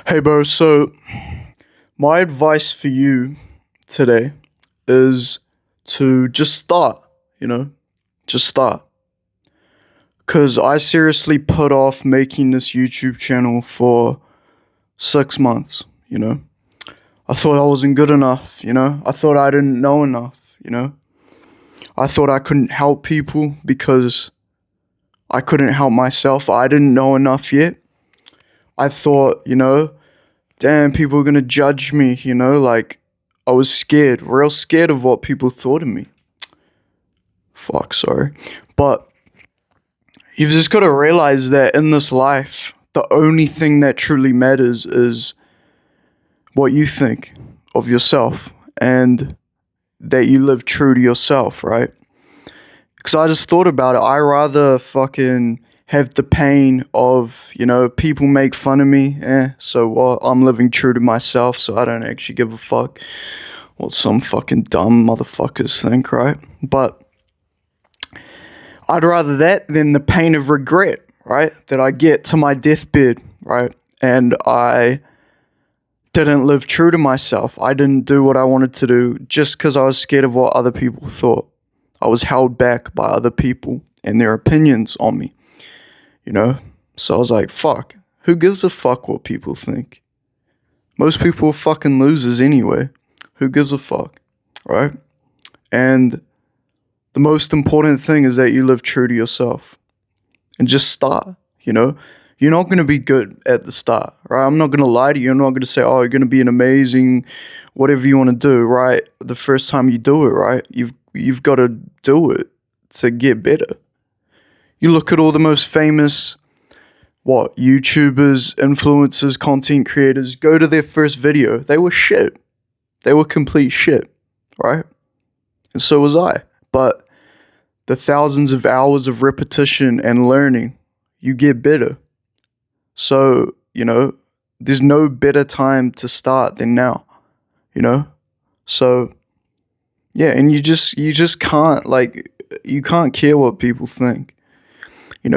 Hey, bro. So, my advice for you today is to just start, you know, just start. Because I seriously put off making this YouTube channel for 6 months, you know. I thought I wasn't good enough, you know. I thought I didn't know enough, you know. I thought I couldn't help people because I couldn't help myself. I didn't know enough yet. I thought, damn, people are gonna judge me, like I was scared, real scared of what people thought of me. Fuck, sorry. But you've just gotta realize that in this life, the only thing that truly matters is what you think of yourself and that you live true to yourself, right? Because I just thought about it. I rather fucking have the pain of, people make fun of me. So what? I'm living true to myself, so I don't actually give a fuck what some fucking dumb motherfuckers think, right? But I'd rather that than the pain of regret, right? That I get to my deathbed, right? And I didn't live true to myself. I didn't do what I wanted to do just because I was scared of what other people thought. I was held back by other people and their opinions on me, So I was like, fuck, who gives a fuck what people think? Most people are fucking losers anyway. Who gives a fuck, right? And the most important thing is that you live true to yourself and just start, You're not going to be good at the start, right? I'm not going to lie to you. I'm not going to say, oh, you're going to be an amazing whatever you want to do, right? The first time you do it, right? You've got to do it to get better. You look at all the most famous, YouTubers, influencers, content creators, go to their first video. They were shit. They were complete shit, right? And so was I. But the thousands of hours of repetition and learning, you get better. So, there's no better time to start than now, So, yeah, and you just can't, you can't care what people think.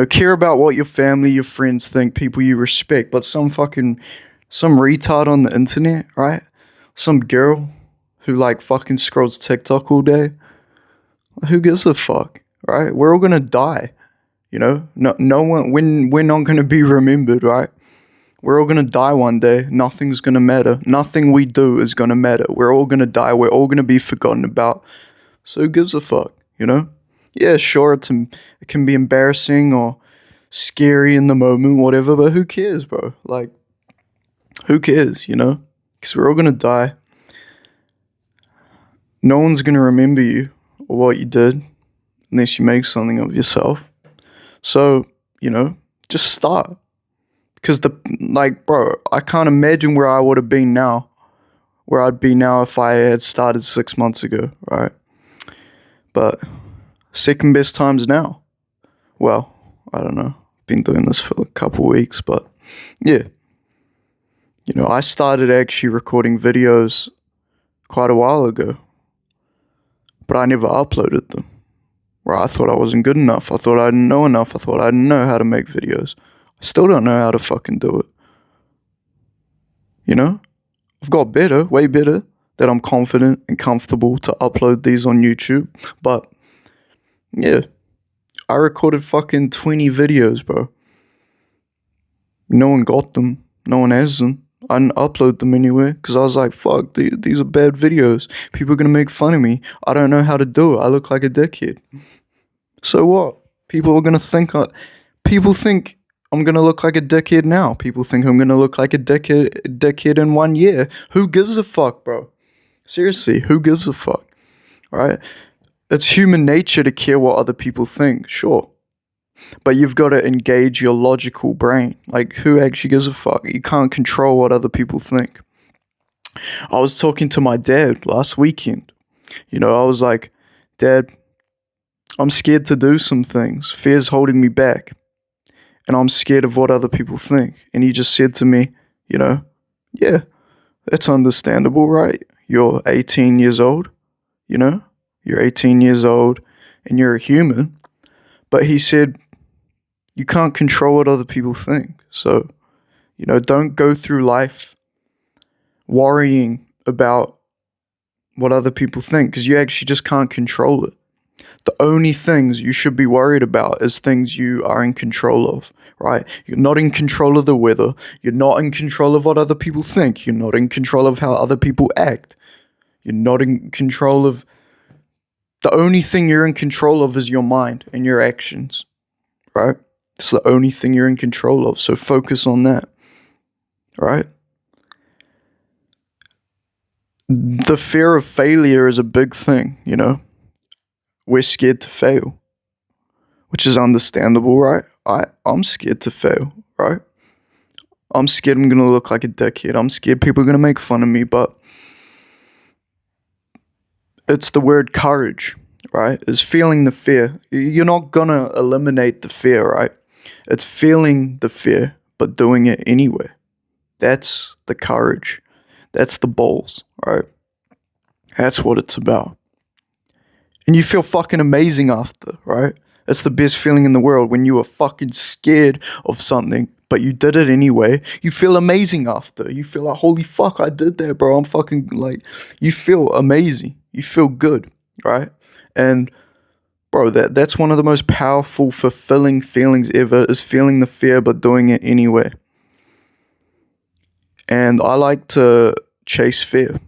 Care about what your family, your friends think, people you respect, but some retard on the internet, right? Some girl who fucking scrolls TikTok all day. Who gives a fuck, right? We're all gonna die, No one, we're not gonna be remembered, right? We're all gonna die one day. Nothing's gonna matter. Nothing we do is gonna matter. We're all gonna die. We're all gonna be forgotten about. So who gives a fuck, Yeah, sure, it can be embarrassing or scary in the moment, whatever, but who cares, bro? Who cares, Because we're all gonna die. No one's gonna remember you or what you did unless you make something of yourself. So, just start. Because bro, I can't imagine where I would have been now, where I'd be now if I had started 6 months ago, right? But second best times now. Well, I don't know. Been doing this for a couple weeks, but yeah. I started actually recording videos quite a while ago, but I never uploaded them. Right? I thought I wasn't good enough. I thought I didn't know enough. I thought I didn't know how to make videos. I still don't know how to fucking do it. I've got better, way better, that I'm confident and comfortable to upload these on YouTube. But yeah, I recorded fucking 20 videos, bro. No one got them. No one has them. I didn't upload them anywhere because I was like, fuck, these are bad videos. People are going to make fun of me. I don't know how to do it. I look like a dickhead. So what? People are going to think, people think I'm going to look like a dickhead now. People think I'm going to look like a dickhead in 1 year. Who gives a fuck, bro? Seriously, who gives a fuck? Right? It's human nature to care what other people think, sure. But you've got to engage your logical brain. Who actually gives a fuck? You can't control what other people think. I was talking to my dad last weekend. I was like, Dad, I'm scared to do some things. Fear's holding me back. And I'm scared of what other people think. And he just said to me, yeah, that's understandable, right? You're 18 years old, You're 18 years old and you're a human. But he said, you can't control what other people think. So, You know, don't go through life worrying about what other people think, because you actually just can't control it. The only things you should be worried about is things you are in control of, right? You're not in control of the weather. You're not in control of what other people think. You're not in control of how other people act. You're not in control of... The only thing you're in control of is your mind and your actions, right? It's the only thing you're in control of. So focus on that, right? The fear of failure is a big thing, you know? We're scared to fail, which is understandable, right? I'm scared to fail, right? I'm scared I'm gonna look like a dickhead. I'm scared people are gonna make fun of me, but it's the word courage, right? Is feeling the fear. You're not gonna eliminate the fear, right? It's feeling the fear, but doing it anyway. That's the courage. That's the balls, right? That's what it's about. And you feel fucking amazing after, right? It's the best feeling in the world when you are fucking scared of something, but you did it anyway. You feel amazing after. You feel like, holy fuck, I did that, bro. I'm fucking like, you feel amazing. You feel good, right? And bro, that's one of the most powerful, fulfilling feelings ever, is feeling the fear but doing it anyway. And I like to chase fear.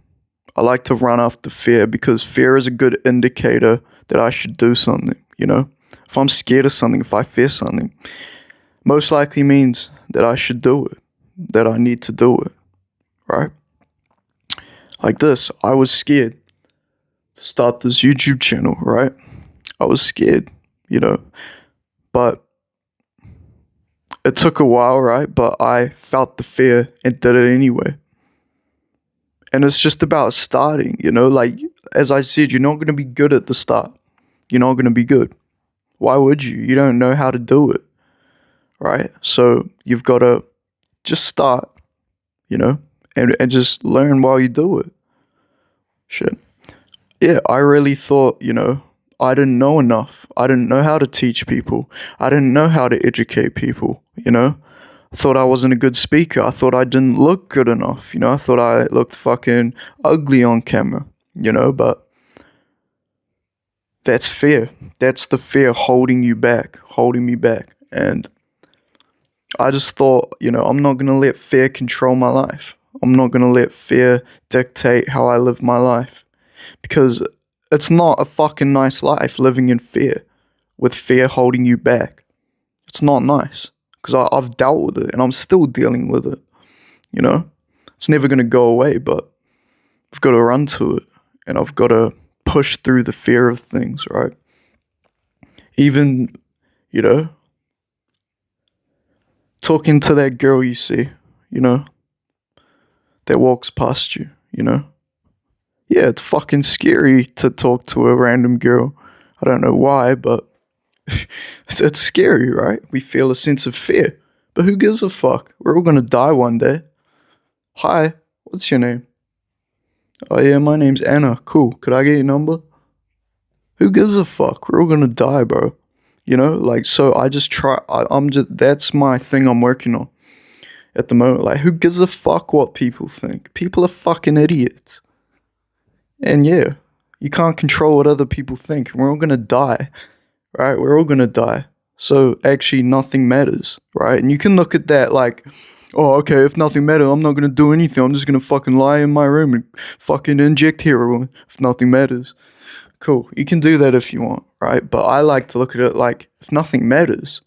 I like to run after fear, because fear is a good indicator that I should do something, you know? If I'm scared of something, if I fear something, most likely means that I should do it, that I need to do it, right? Like this, I was scared to start this YouTube channel, right? I was scared, you know, but it took a while, right? But I felt the fear and did it anyway. And it's just about starting, you know, like, as I said, you're not going to be good at the start. You're not going to be good. Why would you? You don't know how to do it, right? So you've got to just start, you know, and just learn while you do it. Shit. Yeah, I really thought, you know, I didn't know enough. I didn't know how to teach people. I didn't know how to educate people, you know? I thought I wasn't a good speaker. I thought I didn't look good enough, you know? I thought I looked fucking ugly on camera, you know? But that's fear. That's the fear holding you back, holding me back. And I just thought, you know, I'm not going to let fear control my life. I'm not going to let fear dictate how I live my life. Because it's not a fucking nice life living in fear, with fear holding you back. It's not nice. Because I've dealt with it and I'm still dealing with it, you know? It's never going to go away, but I've got to run to it. And I've got to push through the fear of things, right? Even, you know, talking to that girl you see, you know, that walks past you, you know? Yeah, it's fucking scary to talk to a random girl. I don't know why, but it's scary, right? We feel a sense of fear. But who gives a fuck? We're all gonna die one day. Hi, what's your name? Oh yeah, my name's Anna. Cool. Could I get your number? Who gives a fuck? We're all gonna die, bro. You know, like, so I just try. I'm just, that's my thing I'm working on at the moment. Like, who gives a fuck what people think? People are fucking idiots. And yeah, you can't control what other people think. We're all gonna die, right? We're all gonna die. So actually, nothing matters, right? And you can look at that like, oh, okay, if nothing matters, I'm not gonna do anything. I'm just gonna fucking lie in my room and fucking inject heroin if nothing matters. Cool, you can do that if you want, right? But I like to look at it like, if nothing matters,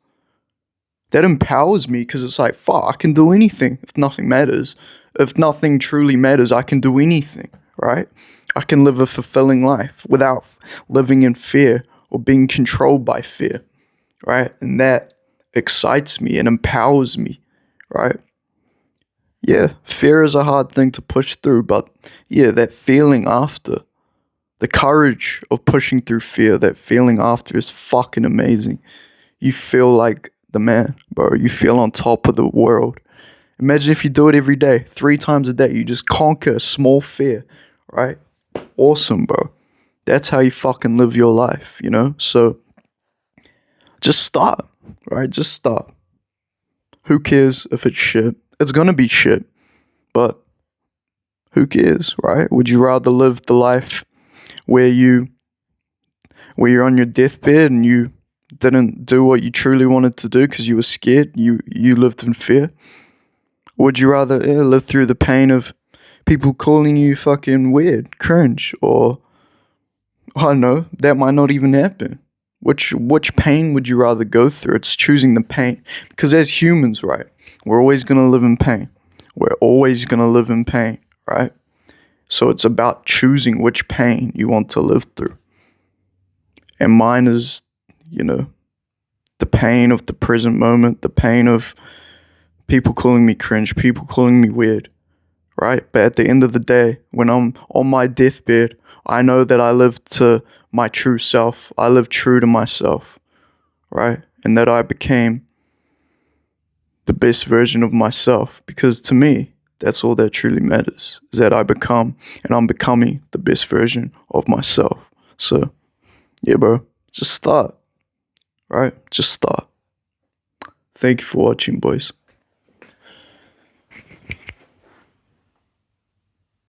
that empowers me, because it's like, fuck, I can do anything if nothing matters. If nothing truly matters, I can do anything, right? I can live a fulfilling life without living in fear or being controlled by fear, right? And that excites me and empowers me, right? Yeah, fear is a hard thing to push through, but yeah, that feeling after, the courage of pushing through fear, that feeling after is fucking amazing. You feel like the man, bro. You feel on top of the world. Imagine if you do it every day, 3 times a day. You just conquer a small fear, right? Awesome, bro. That's how you fucking live your life, you know? So just start, right? Just start. Who cares if it's shit? It's gonna be shit, but who cares, right? Would you rather live the life where you're on your deathbed and you didn't do what you truly wanted to do because you were scared, you lived in fear? Or would you rather live through the pain of people calling you fucking weird, cringe, or I don't know, that might not even happen? Which pain would you rather go through? It's choosing the pain. Because as humans, right, we're always gonna live in pain. We're always gonna live in pain, right? So it's about choosing which pain you want to live through. And mine is, you know, the pain of the present moment, the pain of people calling me cringe, people calling me weird, right? But at the end of the day, when I'm on my deathbed, I know that I lived to my true self. I lived true to myself, right? And that I became the best version of myself. Because to me, that's all that truly matters, is that I become and I'm becoming the best version of myself. So, yeah, bro, just start, right? Just start. Thank you for watching, boys.